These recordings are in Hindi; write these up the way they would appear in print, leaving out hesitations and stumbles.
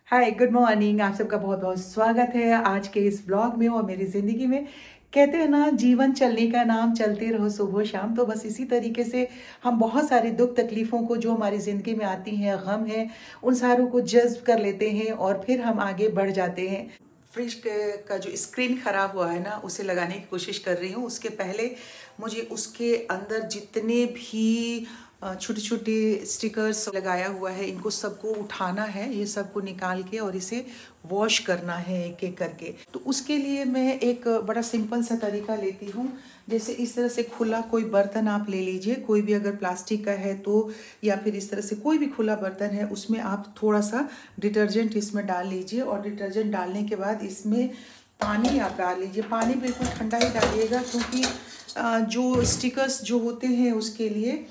हाय, गुड मॉर्निंग। आप सबका बहुत बहुत स्वागत है आज के इस ब्लॉग में और मेरी ज़िंदगी में। कहते हैं ना, जीवन चलने का नाम, चलते रहो सुबह शाम। तो बस इसी तरीके से हम बहुत सारे दुख तकलीफ़ों को जो हमारी ज़िंदगी में आती हैं, गम है, उन सारों को जज्ब कर लेते हैं और फिर हम आगे बढ़ जाते हैं। फ्रिज का जो स्क्रीन ख़राब हुआ है ना, उसे लगाने की कोशिश कर रही हूँ। उसके पहले मुझे उसके अंदर जितने भी छोटे छोटे स्टिकर्स लगाया हुआ है, इनको सबको उठाना है, ये सबको निकाल के और इसे वॉश करना है एक एक करके। तो उसके लिए मैं एक बड़ा सिंपल सा तरीका लेती हूँ। जैसे इस तरह से खुला कोई बर्तन आप ले लीजिए, कोई भी अगर प्लास्टिक का है तो, या फिर इस तरह से कोई भी खुला बर्तन है, उसमें आप थोड़ा सा डिटर्जेंट इसमें डाल लीजिए और डिटर्जेंट डालने के बाद इसमें पानी आप डाल लीजिए। पानी बिल्कुल ठंडा ही डालिएगा, क्योंकि जो स्टिकर्स जो होते हैं उसके लिए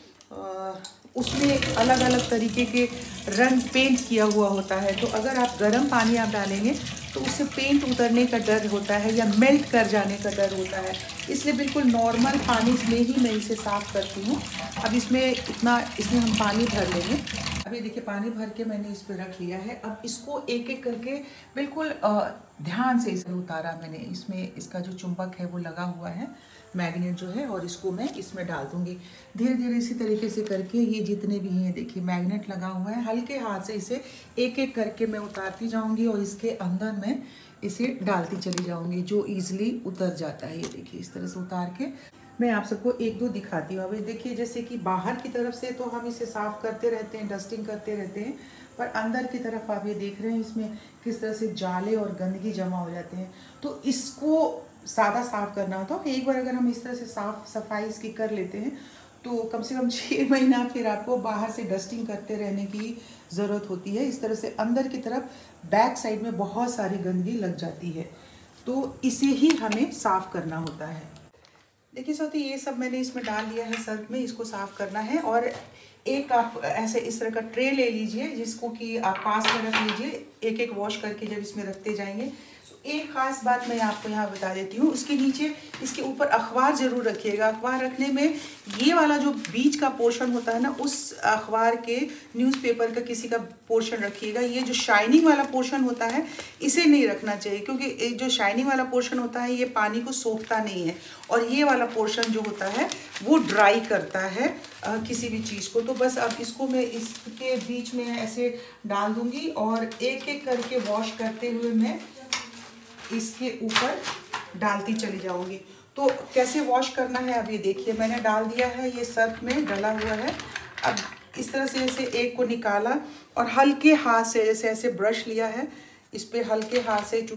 उसमें अलग अलग तरीके के रंग पेंट किया हुआ होता है। तो अगर आप गर्म पानी आप डालेंगे तो उससे पेंट उतरने का डर होता है या मेल्ट कर जाने का डर होता है। इसलिए बिल्कुल नॉर्मल पानी में ही मैं इसे साफ़ करती हूँ। अब इसमें हम पानी भर लेंगे। अभी देखिए, पानी भर के मैंने इस पर रख लिया है। अब इसको एक एक करके बिल्कुल ध्यान से इसे उतारा मैंने। इसमें इसका जो चुंबक है वो लगा हुआ है, मैग्नेट जो है, और इसको मैं इसमें डाल दूंगी। धीरे धीरे इसी तरीके से करके ये जितने भी हैं, देखिए मैग्नेट लगा हुआ है, हल्के हाथ से इसे एक एक करके मैं उतारती जाऊंगी और इसके अंदर मैं इसे डालती चली जाऊंगी, जो ईजिली उतर जाता है। ये देखिए, इस तरह से उतार के मैं आप सबको एक दो दिखाती हूँ। अभी देखिए, जैसे कि बाहर की तरफ से तो हम इसे साफ़ करते रहते हैं, डस्टिंग करते रहते हैं, पर अंदर की तरफ आप ये देख रहे हैं इसमें किस तरह से जाले और गंदगी जमा हो जाते हैं। तो इसको सादा साफ़ करना होता है। एक बार अगर हम इस तरह से साफ़ सफाई इसकी कर लेते हैं तो कम से कम 6 महीना फिर आपको बाहर से डस्टिंग करते रहने की ज़रूरत होती है। इस तरह से अंदर की तरफ बैक साइड में बहुत सारी गंदगी लग जाती है, तो इसे ही हमें साफ़ करना होता है। देखिए साथी, ये सब मैंने इसमें डाल लिया है सर्फ में, इसको साफ़ करना है। और एक आप ऐसे इस तरह का ट्रे ले लीजिए, जिसको कि आप पास में रख लीजिए। एक एक वॉश करके जब इसमें रखते जाएंगे तो एक ख़ास बात मैं आपको यहाँ बता देती हूँ, उसके नीचे इसके ऊपर अखबार ज़रूर रखिएगा। अखबार रखने में ये वाला जो बीच का पोर्शन होता है ना, उस अखबार के न्यूज़पेपर का किसी का पोर्शन रखिएगा। ये जो शाइनिंग वाला पोर्शन होता है इसे नहीं रखना चाहिए, क्योंकि जो शाइनिंग वाला पोर्शन होता है ये पानी को सोखता नहीं है, और ये वाला पोर्शन जो होता है वो ड्राई करता है किसी भी चीज़ को। तो बस अब इसको मैं इसके बीच में ऐसे डाल दूंगी और एक एक करके वॉश करते हुए मैं इसके ऊपर डालती चली जाऊंगी। तो कैसे वॉश करना है अब ये देखिए, मैंने डाल दिया है, ये सर्फ में डला हुआ है। अब इस तरह से ऐसे एक को निकाला और हल्के हाथ से जैसे ऐसे ब्रश लिया है, इस पे हल्के हाथ से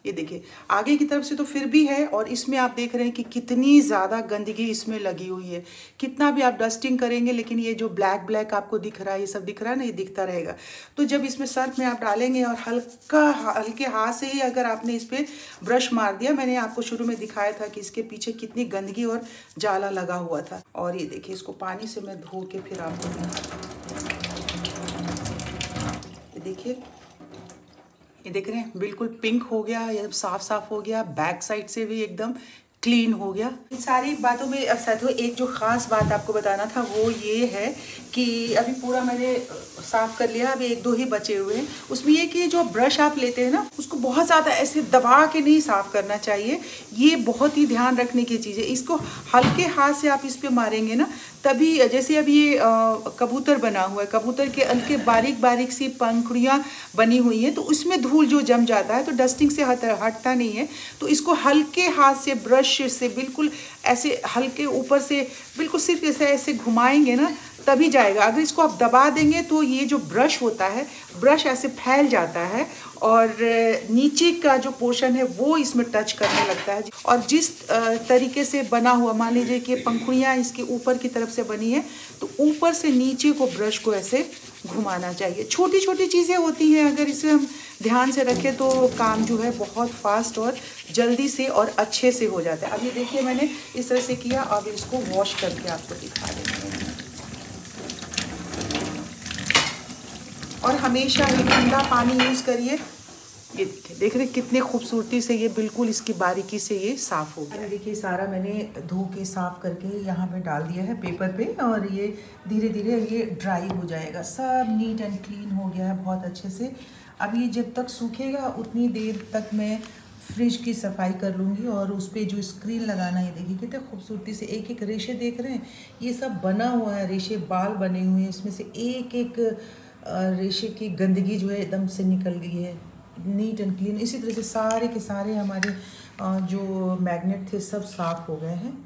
ये देखिए, आगे की तरफ से तो फिर भी है, और इसमें आप देख रहे हैं कि कितनी ज़्यादा गंदगी इसमें लगी हुई है। कितना भी आप डस्टिंग करेंगे लेकिन ये जो ब्लैक ब्लैक आपको दिख रहा है, ये सब दिख रहा है ना, ये दिखता रहेगा। तो जब इसमें सर्फ में आप डालेंगे और हल्के हाथ से ही अगर आपने इस पर ब्रश मार दिया, मैंने आपको शुरू में दिखाया था कि इसके पीछे कितनी गंदगी और जाला लगा हुआ था। और ये देखिए, इसको पानी से मैं धो के फिर आपको देखिए, ये देख रहे हैं बिल्कुल पिंक हो गया, ये साफ साफ हो गया, बैक साइड से भी एकदम क्लीन हो गया। इन सारी बातों में अब साथियों एक जो ख़ास बात आपको बताना था वो ये है कि अभी पूरा मैंने साफ़ कर लिया, अभी एक दो ही बचे हुए हैं। उसमें ये कि जो ब्रश आप लेते हैं ना, उसको बहुत ज़्यादा ऐसे दबा के नहीं साफ़ करना चाहिए। ये बहुत ही ध्यान रखने की चीज़ है। इसको हल्के हाथ से आप इस पर मारेंगे ना, तभी जैसे अब ये कबूतर बना हुआ है, कबूतर के हल्के बारीक बारीक सी पंखुड़ियाँ बनी हुई हैं, तो उसमें धूल जो जम जाता है तो डस्टिंग से हटता नहीं है। तो इसको हल्के हाथ से ब्रश से बिल्कुल ऐसे हल्के ऊपर से बिल्कुल सिर्फ ऐसे घुमाएंगे ना, तभी जाएगा। अगर इसको आप दबा देंगे तो ये जो ब्रश होता है, ब्रश ऐसे फैल जाता है और नीचे का जो पोर्शन है वो इसमें टच करने लगता है। और जिस तरीके से बना हुआ, मान लीजिए कि पंखुड़ियाँ इसके ऊपर की तरफ से बनी है, तो ऊपर से नीचे को ब्रश को ऐसे घुमाना चाहिए। छोटी छोटी चीज़ें होती हैं, अगर इसे हम ध्यान से रखें तो काम जो है बहुत फास्ट और जल्दी से और अच्छे से हो जाता है। अब ये देखिए, मैंने इस तरह से किया, अब इसको वॉश करके आपको दिखा देंगे। और हमेशा ही ठंडा पानी यूज़ करिए, ये देखिए, देख रहे कितने खूबसूरती से ये बिल्कुल इसकी बारीकी से ये साफ़ हो गया। देखिए सारा मैंने धो के साफ़ करके यहाँ पे डाल दिया है पेपर पे, और ये धीरे धीरे ये ड्राई हो जाएगा। सब नीट एंड क्लीन हो गया है बहुत अच्छे से। अब ये जब तक सूखेगा उतनी देर तक मैं फ्रिज की सफाई कर लूँगी। और उस पर जो स्क्रीन लगाना है, देखिए कितने खूबसूरती से एक एक रेशे देख रहे हैं, ये सब बना हुआ है, रेशे बाल बने हुए हैं, इसमें से एक एक रेशे की गंदगी जो है एकदम से निकल गई है, नीट एंड क्लीन। इसी तरह से सारे के सारे हमारे जो मैग्नेट थे सब साफ़ हो गए हैं।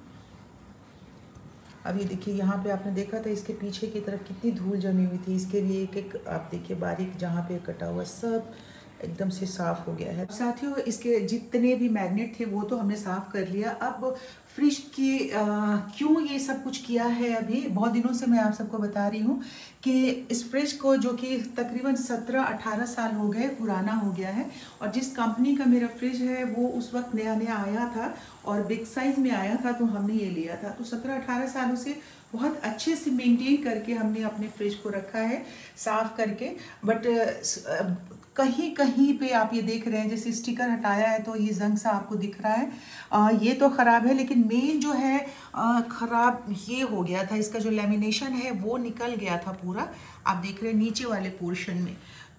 अब ये देखिए यहाँ पे आपने देखा था इसके पीछे की तरफ कितनी धूल जमी हुई थी, इसके भी एक एक आप देखिए बारीक जहाँ पे कटा हुआ सब एकदम से साफ़ हो गया है। साथियों इसके जितने भी मैग्नेट थे वो तो हमने साफ़ कर लिया। अब फ्रिज की क्यों ये सब कुछ किया है, अभी बहुत दिनों से मैं आप सबको बता रही हूँ कि इस फ्रिज को, जो कि तकरीबन 17-18 साल हो गए पुराना हो गया है, और जिस कंपनी का मेरा फ्रिज है वो उस वक्त नया नया आया था और बिग साइज़ में आया था, तो हमने ये लिया था। तो 17-18 सालों से बहुत अच्छे से मेंटेन करके हमने अपने फ्रिज को रखा है साफ़ करके। बट कहीं कहीं पे आप ये देख रहे हैं, जैसे स्टिकर हटाया है तो ये जंग सा आपको दिख रहा है, ये तो ख़राब है। लेकिन मेन जो है ख़राब ये हो गया था, इसका जो लेमिनेशन है वो निकल गया था पूरा, आप देख रहे हैं नीचे वाले पोर्शन में।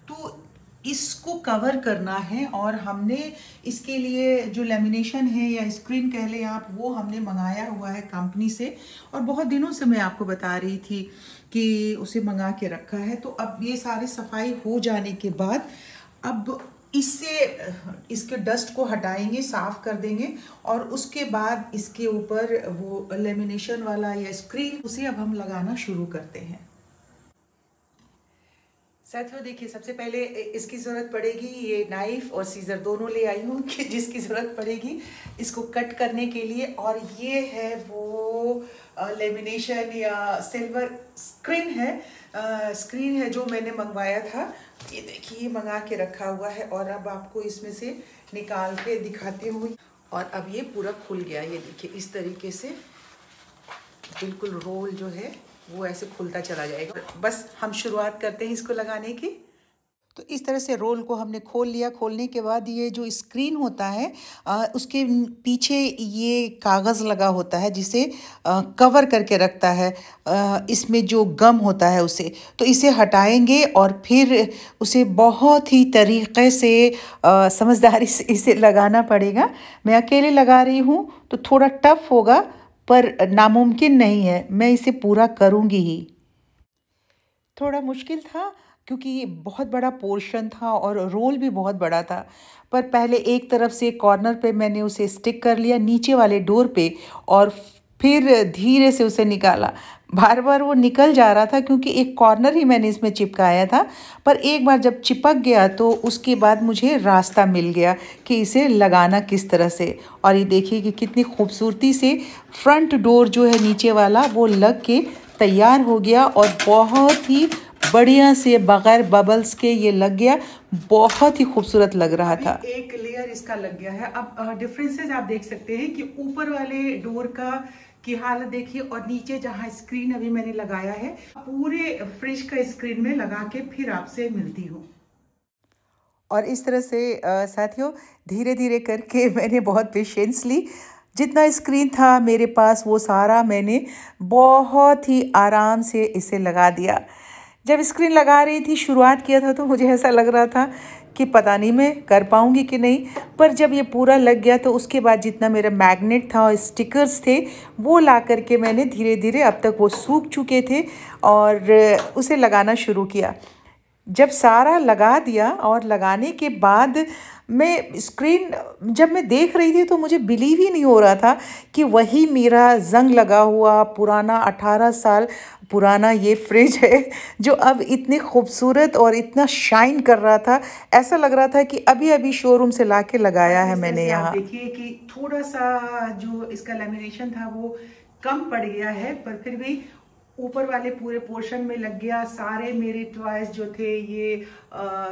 तो इसको कवर करना है, और हमने इसके लिए जो लेमिनेशन है या स्क्रीन कह लें आप, वो हमने मंगाया हुआ है कंपनी से, और बहुत दिनों से मैं आपको बता रही थी कि उसे मंगा के रखा है। तो अब ये सारी सफाई हो जाने के बाद अब इसके डस्ट को हटाएंगे, साफ़ कर देंगे, और उसके बाद इसके ऊपर वो लेमिनेशन वाला या स्क्रीन, उसे अब हम लगाना शुरू करते हैं। साथियों देखिए, सबसे पहले इसकी ज़रूरत पड़ेगी, ये नाइफ़ और सीज़र दोनों ले आई हूँ कि जिसकी ज़रूरत पड़ेगी इसको कट करने के लिए। और ये है वो लेमिनेशन या सिल्वर स्क्रीन है जो मैंने मंगवाया था। ये देखिए मंगा के रखा हुआ है, और अब आपको इसमें से निकाल के दिखाती हूँ। और अब ये पूरा खुल गया, ये देखिए इस तरीके से बिल्कुल रोल जो है वो ऐसे खुलता चला जाएगा। बस हम शुरुआत करते हैं इसको लगाने की। तो इस तरह से रोल को हमने खोल लिया। खोलने के बाद ये जो स्क्रीन होता है उसके पीछे ये कागज़ लगा होता है जिसे कवर करके रखता है, इसमें जो गम होता है उसे, तो इसे हटाएंगे और फिर उसे बहुत ही तरीक़े से समझदारी से इसे लगाना पड़ेगा। मैं अकेले लगा रही हूँ तो थोड़ा टफ होगा, पर नामुमकिन नहीं है, मैं इसे पूरा करूँगी ही। थोड़ा मुश्किल था क्योंकि ये बहुत बड़ा पोर्शन था और रोल भी बहुत बड़ा था, पर पहले एक तरफ से कॉर्नर पे मैंने उसे स्टिक कर लिया नीचे वाले डोर पे, और फिर धीरे से उसे निकाला। बार बार वो निकल जा रहा था क्योंकि एक कॉर्नर ही मैंने इसमें चिपकाया था, पर एक बार जब चिपक गया तो उसके बाद मुझे रास्ता मिल गया कि इसे लगाना किस तरह से। और ये देखिए कि कितनी खूबसूरती से फ्रंट डोर जो है नीचे वाला वो लग के तैयार हो गया, और बहुत ही बढ़िया से बगैर बबल्स के ये लग गया, बहुत ही खूबसूरत लग रहा था। एक लेयर इसका लग गया है। अब डिफरेंसेस आप देख सकते हैं कि ऊपर वाले डोर की हालत देखिए, और नीचे जहां स्क्रीन अभी मैंने लगाया है, पूरे फ्रिज का स्क्रीन में लगा के फिर आपसे मिलती हूँ। और इस तरह से साथियों धीरे धीरे करके मैंने बहुत पेशेंस ली। जितना स्क्रीन था मेरे पास वो सारा मैंने बहुत ही आराम से इसे लगा दिया। जब स्क्रीन लगा रही थी, शुरुआत किया था, तो मुझे ऐसा लग रहा था कि पता नहीं मैं कर पाऊँगी कि नहीं, पर जब ये पूरा लग गया तो उसके बाद जितना मेरा मैग्नेट था और स्टिकर्स थे वो ला करके मैंने धीरे धीरे, अब तक वो सूख चुके थे, और उसे लगाना शुरू किया। जब सारा लगा दिया और लगाने के बाद मैं स्क्रीन जब मैं देख रही थी तो मुझे बिलीव ही नहीं हो रहा था कि वही मेरा जंग लगा हुआ पुराना 18 साल पुराना ये फ्रिज है जो अब इतनी खूबसूरत और इतना शाइन कर रहा था। ऐसा लग रहा था कि अभी अभी शोरूम से लाके लगाया है मैंने यहाँ। देखिए कि थोड़ा सा जो इसका लेमिनेशन था वो कम पड़ गया है, पर फिर भी ऊपर वाले पूरे पोर्शन में लग गया। सारे मेरे टॉयज जो थे, ये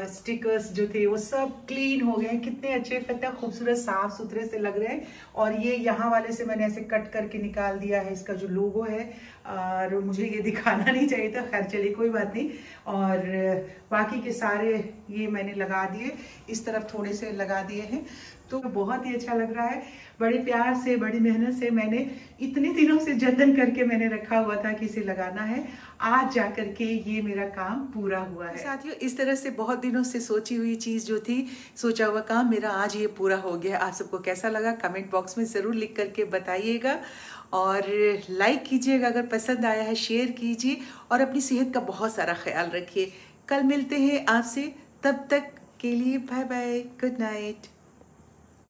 स्टिकर्स जो थे, वो सब क्लीन हो गए। कितने अच्छे, कितना खूबसूरत साफ सुथरे से लग रहे हैं। और ये यहाँ वाले से मैंने ऐसे कट करके निकाल दिया है, इसका जो लोगो है और मुझे ये दिखाना नहीं चाहिए था, खैर चलिए कोई बात नहीं। और बाकी के सारे ये मैंने लगा दिए, इस तरफ थोड़े से लगा दिए हैं, तो बहुत ही अच्छा लग रहा है। बड़े प्यार से, बड़ी मेहनत से मैंने इतने दिनों से जतन करके मैंने रखा हुआ था कि इसे लगाना है, आज जा करके ये मेरा काम पूरा हुआ है। साथियों, इस तरह से बहुत दिनों से सोची हुई चीज जो थी, सोचा हुआ काम मेरा आज ये पूरा हो गया। आप सबको कैसा लगा कमेंट बॉक्स में जरूर लिख करके बताइएगा, और लाइक कीजिएगा अगर पसंद आया है, शेयर कीजिए, और अपनी सेहत का बहुत सारा ख्याल रखिए। कल मिलते हैं आपसे, तब तक के लिए बाय बाय, गुड नाइट।